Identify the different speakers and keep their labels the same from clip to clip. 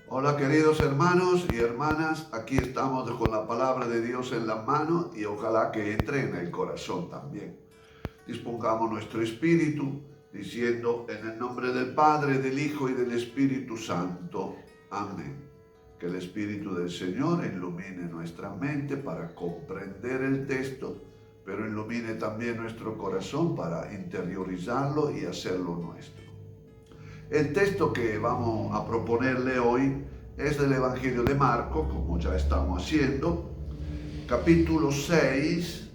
Speaker 1: Hola queridos hermanos y hermanas, aquí estamos con la palabra de Dios en la mano y ojalá que entre en el corazón también. Dispongamos nuestro espíritu diciendo en el nombre del Padre, del Hijo y del Espíritu Santo. Amén. Que el Espíritu del Señor ilumine nuestra mente para comprender el texto, pero ilumine también nuestro corazón para interiorizarlo y hacerlo nuestro. El texto que vamos a proponerle hoy es del Evangelio de Marco, como ya estamos haciendo, capítulo 6,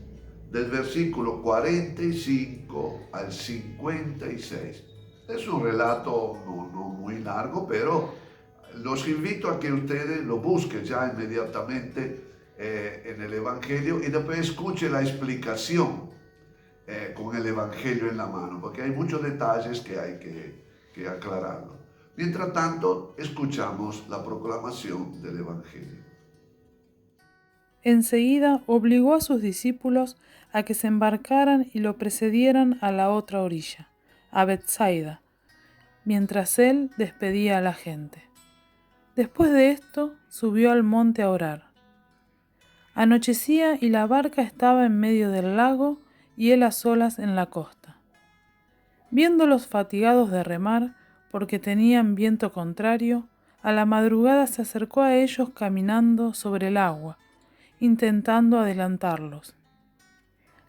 Speaker 1: del versículo 45 al 56. Es un relato no muy largo, pero los invito a que ustedes lo busquen ya inmediatamente en el Evangelio y después escuchen la explicación con el Evangelio en la mano, porque hay muchos detalles que hay que aclararlo. Mientras tanto, escuchamos la proclamación del Evangelio.
Speaker 2: Enseguida obligó a sus discípulos a que se embarcaran y lo precedieran a la otra orilla, a Betsaida, mientras él despedía a la gente. Después de esto, subió al monte a orar. Anochecía y la barca estaba en medio del lago y él a solas en la costa. Viéndolos fatigados de remar, porque tenían viento contrario, a la madrugada se acercó a ellos caminando sobre el agua, intentando adelantarlos.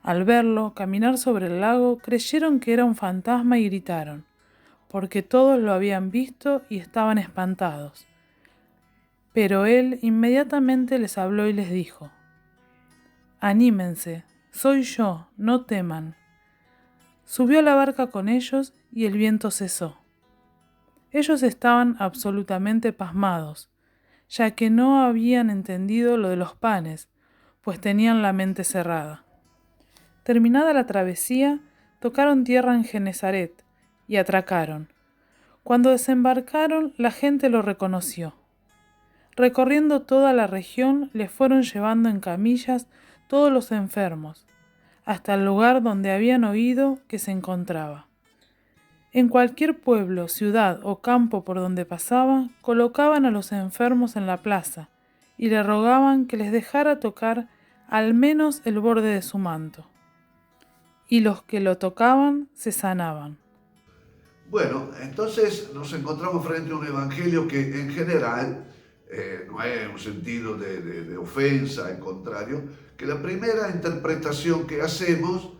Speaker 2: Al verlo caminar sobre el lago, creyeron que era un fantasma y gritaron, porque todos lo habían visto y estaban espantados. Pero él inmediatamente les habló y les dijo: «Anímense, soy yo, no teman». Subió a la barca con ellos y el viento cesó. Ellos estaban absolutamente pasmados, ya que no habían entendido lo de los panes, pues tenían la mente cerrada. Terminada la travesía, tocaron tierra en Genesaret y atracaron. Cuando desembarcaron, la gente lo reconoció. Recorriendo toda la región, les fueron llevando en camillas todos los enfermos, hasta el lugar donde habían oído que se encontraba. En cualquier pueblo, ciudad o campo por donde pasaba, colocaban a los enfermos en la plaza y le rogaban que les dejara tocar al menos el borde de su manto. Y los que lo tocaban se sanaban.
Speaker 1: Bueno, entonces nos encontramos frente a un evangelio que en general no es un sentido de ofensa, al contrario, que la primera interpretación que hacemos,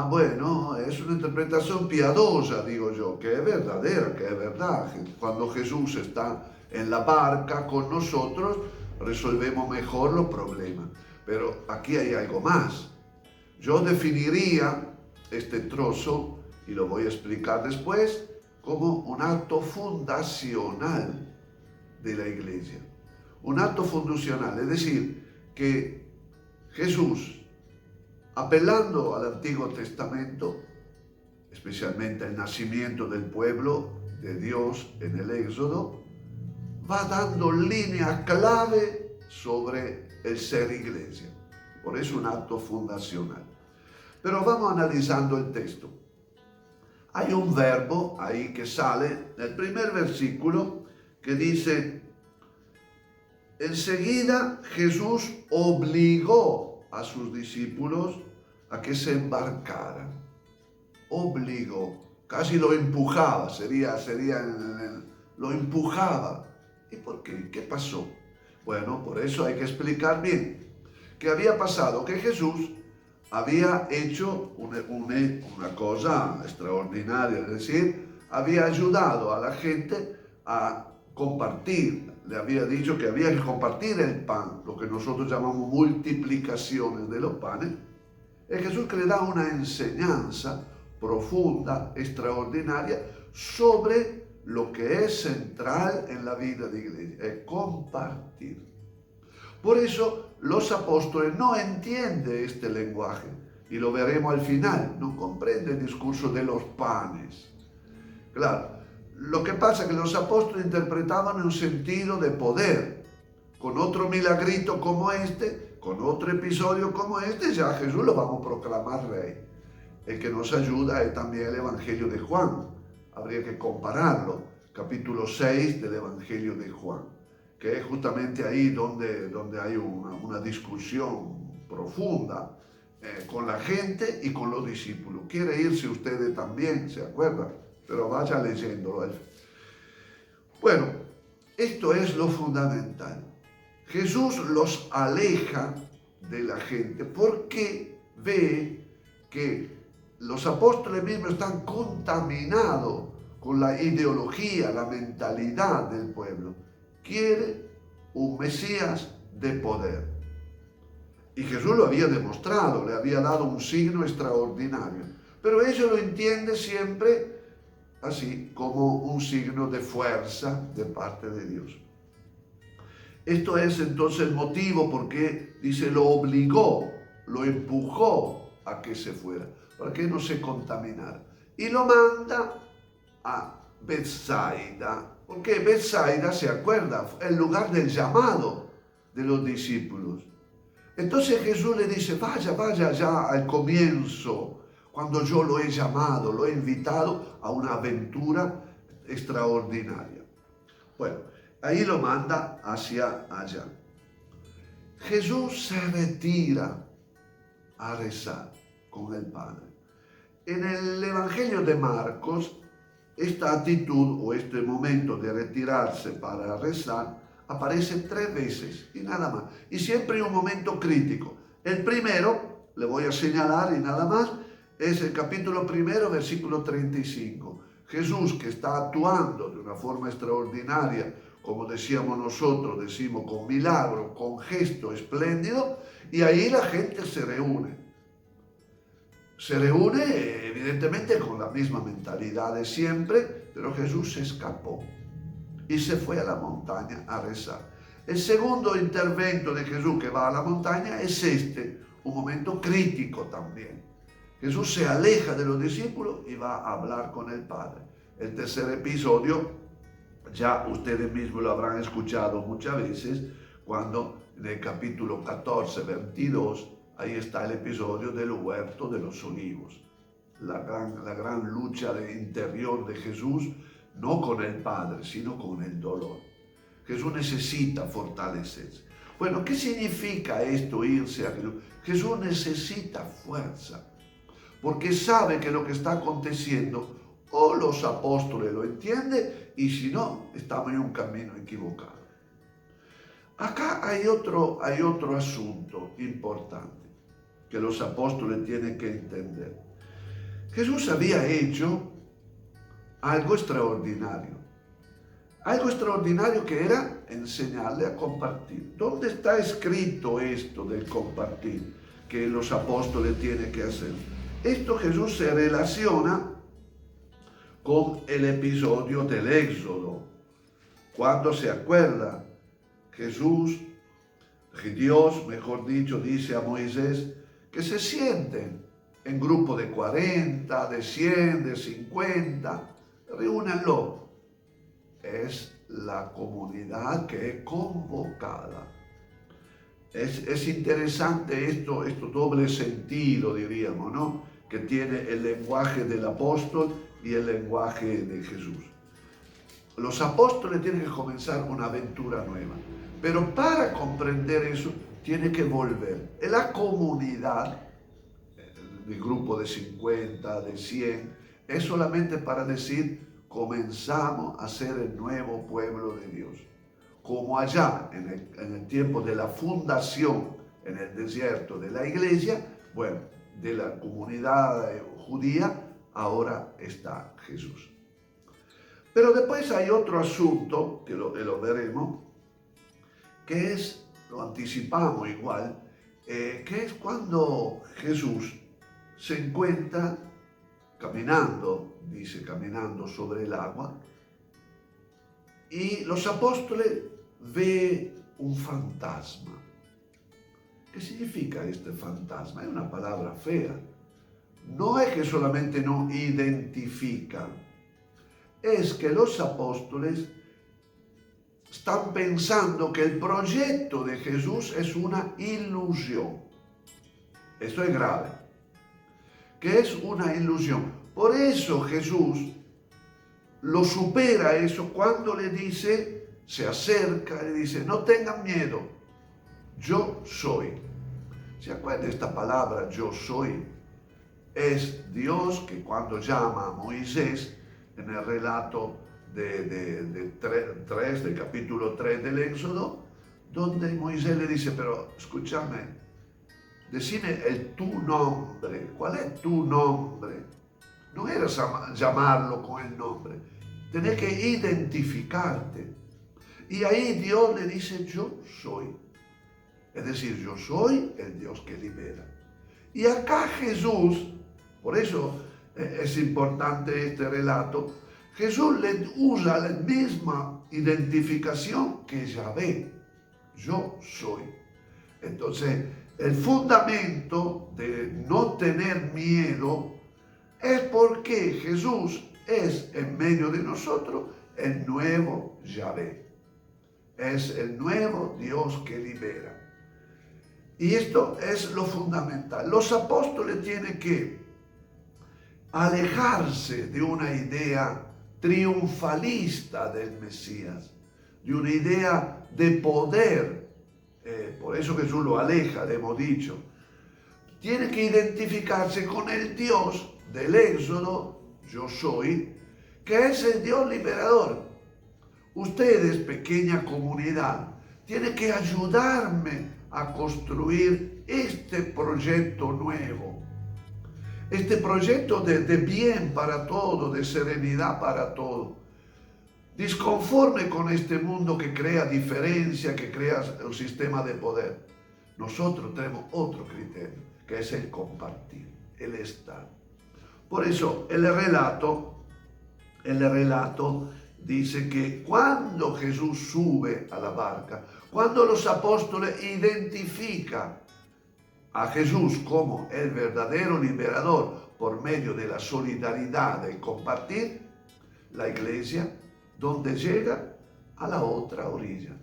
Speaker 1: bueno, es una interpretación piadosa, digo yo, que es verdadera, que es verdad. Cuando Jesús está en la barca con nosotros, resolvemos mejor los problemas. Pero aquí hay algo más. Yo definiría este trozo, y lo voy a explicar después, como un acto fundacional de la iglesia. Un acto fundacional, es decir, que Jesús, apelando al Antiguo Testamento, especialmente el nacimiento del pueblo de Dios en el Éxodo, va dando línea clave sobre el ser iglesia. Por eso un acto fundacional. Pero vamos analizando el texto. Hay un verbo ahí que sale en el primer versículo que dice: enseguida Jesús obligó a sus discípulos a que se embarcaran. Obligó, casi lo empujaba, lo empujaba. ¿Y por qué? ¿Qué pasó? Bueno, por eso hay que explicar bien. ¿Qué había pasado? Que Jesús había hecho una cosa extraordinaria, es decir, había ayudado a la gente a compartir. Le había dicho que había que compartir el pan, lo que nosotros llamamos multiplicaciones de los panes. Es Jesús que le da una enseñanza profunda, extraordinaria, sobre lo que es central en la vida de la iglesia, es compartir. Por eso los apóstoles no entienden este lenguaje, y lo veremos al final, no comprenden el discurso de los panes. Claro, lo que pasa es que los apóstoles interpretaban en un sentido de poder. Con otro milagrito como este, con otro episodio como este, ya Jesús lo vamos a proclamar rey. El que nos ayuda es también el Evangelio de Juan. Habría que compararlo, capítulo 6 del Evangelio de Juan. que es justamente ahí donde hay una discusión profunda con la gente y con los discípulos. Quiere irse ustedes también, ¿se acuerdan? Pero vaya leyéndolo. Bueno, esto es lo fundamental. Jesús los aleja de la gente porque ve que los apóstoles mismos están contaminados con la ideología, la mentalidad del pueblo. Quiere un Mesías de poder. Y Jesús lo había demostrado, le había dado un signo extraordinario. Pero ellos lo entienden siempre así, como un signo de fuerza de parte de Dios. Esto es entonces el motivo por qué, dice, lo obligó, lo empujó a que se fuera, para que no se contaminara. Y lo manda a Betsaida, porque Betsaida, se acuerda, el lugar del llamado de los discípulos. Entonces Jesús le dice, vaya allá al comienzo, cuando yo lo he llamado, lo he invitado a una aventura extraordinaria. Bueno, ahí lo manda hacia allá. Jesús se retira a rezar con el Padre. En el Evangelio de Marcos, esta actitud o este momento de retirarse para rezar aparece 3 veces y nada más. Y siempre hay un momento crítico. El primero, le voy a señalar y nada más, es el capítulo 1, versículo 35. Jesús, que está actuando de una forma extraordinaria, como decíamos nosotros, decimos con milagro, con gesto espléndido, y ahí la gente se reúne. Se reúne evidentemente con la misma mentalidad de siempre, pero Jesús se escapó y se fue a la montaña a rezar. El segundo intervento de Jesús que va a la montaña es un momento crítico también. Jesús se aleja de los discípulos y va a hablar con el Padre. El tercer episodio, ya ustedes mismos lo habrán escuchado muchas veces, cuando en el capítulo 14, 22, ahí está el episodio del huerto de los olivos. La gran lucha interior de Jesús, no con el Padre, sino con el dolor. Jesús necesita fortalecerse. Bueno, ¿qué significa esto, irse a Jesús? Jesús necesita fuerza, porque sabe que lo que está aconteciendo, o los apóstoles lo entienden, y si no, estamos en un camino equivocado. Acá hay otro asunto importante que los apóstoles tienen que entender. Jesús había hecho algo extraordinario que era enseñarle a compartir. ¿Dónde está escrito esto del compartir que los apóstoles tienen que hacer? Esto Jesús se relaciona con el episodio del Éxodo, cuando se acuerda Dios, mejor dicho, dice a Moisés que se sienten en grupo de 40, de 100, de 50, reúnanlo. Es la comunidad que es convocada. Es interesante esto doble sentido, diríamos, ¿no?, que tiene el lenguaje del apóstol y el lenguaje de Jesús. Los apóstoles tienen que comenzar una aventura nueva, pero para comprender eso tiene que volver. En la comunidad, el grupo de 50, de 100, es solamente para decir, comenzamos a ser el nuevo pueblo de Dios. Como allá, en el tiempo de la fundación, en el desierto de la iglesia, bueno, de la comunidad judía, ahora está Jesús. Pero después hay otro asunto, que lo veremos, que es, lo anticipamos igual, que es cuando Jesús se encuentra caminando sobre el agua, y los apóstoles ven un fantasma. ¿Qué significa este fantasma? Es una palabra fea. No es que solamente no identifican, es que los apóstoles están pensando que el proyecto de Jesús es una ilusión. Esto es grave, que es una ilusión. Por eso Jesús lo supera eso cuando le dice, se acerca y dice, no tengan miedo, yo soy. ¿Se acuerdan esta palabra, yo soy? Es Dios que cuando llama a Moisés en el relato del capítulo 3 del Éxodo, donde Moisés le dice, pero escúchame, decime tu nombre. ¿Cuál es tu nombre? No era llamarlo con el nombre. Tenés que identificarte. Y ahí Dios le dice, yo soy. Es decir, yo soy el Dios que libera. Y acá Jesús, por eso es importante este relato, Jesús le usa la misma identificación que Yahvé. Yo soy. Entonces, el fundamento de no tener miedo es porque Jesús es en medio de nosotros el nuevo Yahvé. Es el nuevo Dios que libera. Y esto es lo fundamental. Los apóstoles tienen que alejarse de una idea triunfalista del Mesías, de una idea de poder. Por eso Jesús lo aleja, le hemos dicho. Tiene que identificarse con el Dios del Éxodo, yo soy, que es el Dios liberador. Ustedes, pequeña comunidad, tienen que ayudarme a construir este proyecto nuevo. Este proyecto de bien para todo, de serenidad para todo. Disconforme con este mundo que crea diferencia, que crea un sistema de poder. Nosotros tenemos otro criterio, que es el compartir, el estar. Por eso el relato dice que cuando Jesús sube a la barca, cuando los apóstoles identifican a Jesús como el verdadero liberador por medio de la solidaridad, del compartir, la iglesia, donde llega a la otra orilla.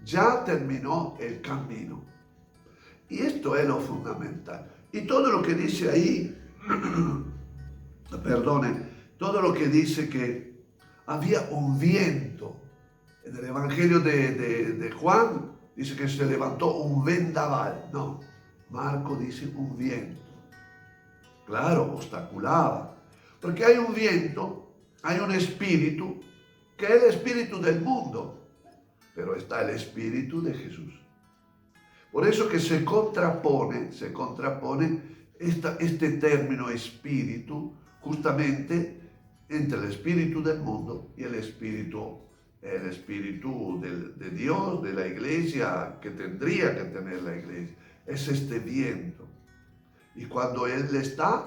Speaker 1: Ya terminó el camino. Y esto es lo fundamental. Y todo lo que dice ahí, todo lo que dice que había un viento. En el Evangelio de Juan dice que se levantó un vendaval. No, Marco dice un viento. Claro, obstaculaba. Porque hay un viento, hay un espíritu, que es el espíritu del mundo, pero está el espíritu de Jesús. Por eso que se contrapone este término espíritu justamente entre el espíritu del mundo y el espíritu de Dios, de la iglesia, que tendría que tener la iglesia. Es este viento. Y cuando Él está,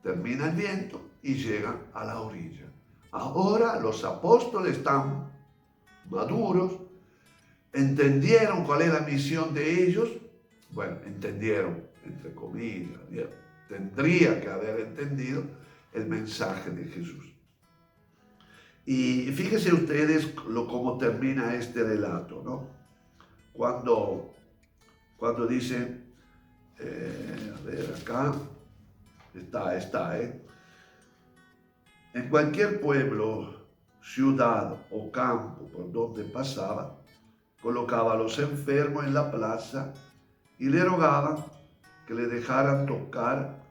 Speaker 1: termina el viento y llegan a la orilla. Ahora los apóstoles están maduros, entendieron cuál es la misión de ellos. Bueno, entendieron, entre comillas, tendría que haber entendido el mensaje de Jesús. Y fíjense ustedes cómo termina este relato, ¿no? Cuando dice, a ver, acá está. En cualquier pueblo, ciudad o campo por donde pasaba, colocaba a los enfermos en la plaza y le rogaban que le dejaran tocar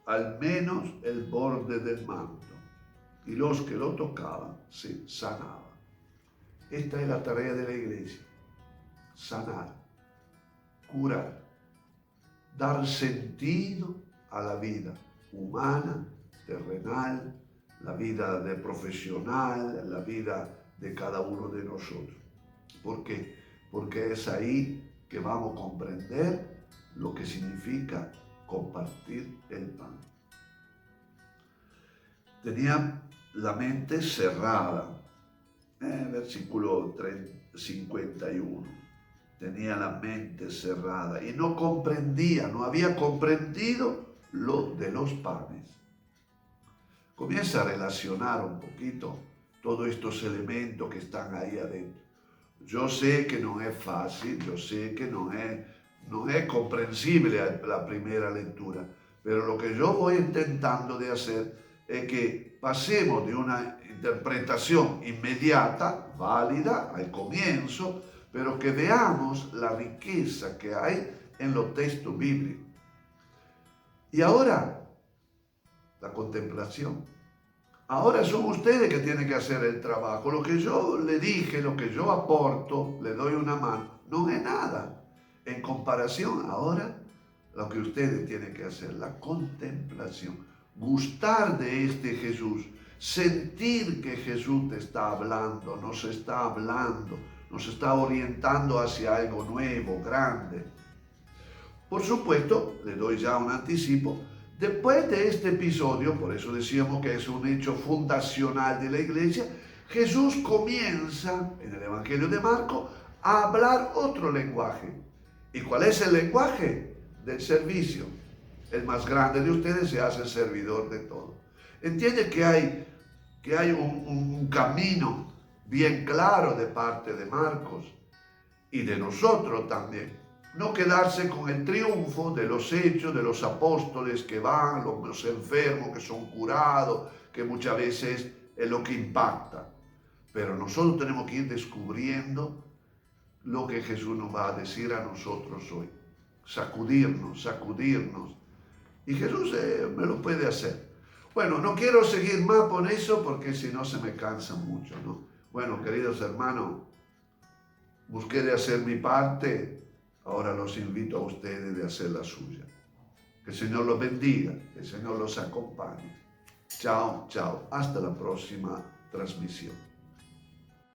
Speaker 1: al menos el borde del manto, y los que lo tocaban se sanaban. Esta es la tarea de la iglesia: sanar, curar, dar sentido a la vida humana, terrenal, la vida de profesional, la vida de cada uno de nosotros. ¿Por qué? Porque es ahí que vamos a comprender lo que significa compartir el pan. Tenía la mente cerrada, versículo 51. Tenía la mente cerrada y no comprendía, no había comprendido lo de los panes. Comienza a relacionar un poquito todos estos elementos que están ahí adentro. Yo sé que no es fácil, yo sé que no es comprensible la primera lectura, pero lo que yo voy intentando de hacer es que pasemos de una interpretación inmediata, válida al comienzo, pero que veamos la riqueza que hay en los textos bíblicos. Y ahora, la contemplación. Ahora son ustedes que tienen que hacer el trabajo. Lo que yo le dije, lo que yo aporto, le doy una mano, no es nada. En comparación, ahora, lo que ustedes tienen que hacer, la contemplación. Gustar de este Jesús. Sentir que Jesús te está hablando, nos está orientando hacia algo nuevo, grande. Por supuesto, le doy ya un anticipo, después de este episodio, por eso decíamos que es un hecho fundacional de la iglesia, Jesús comienza en el Evangelio de Marcos a hablar otro lenguaje. ¿Y cuál es el lenguaje? Del servicio. El más grande de ustedes se hace servidor de todo. Entiende que hay un camino bien claro de parte de Marcos y de nosotros también. No quedarse con el triunfo de los hechos de los apóstoles que van, los enfermos que son curados, que muchas veces es lo que impacta. Pero nosotros tenemos que ir descubriendo lo que Jesús nos va a decir a nosotros hoy. Sacudirnos. Y Jesús me lo puede hacer. Bueno, no quiero seguir más por eso porque si no se me cansa mucho, ¿no? Bueno, queridos hermanos, busqué de hacer mi parte. Ahora los invito a ustedes de hacer la suya. Que el Señor los bendiga, que el Señor los acompañe. Chao, chao. Hasta la próxima transmisión.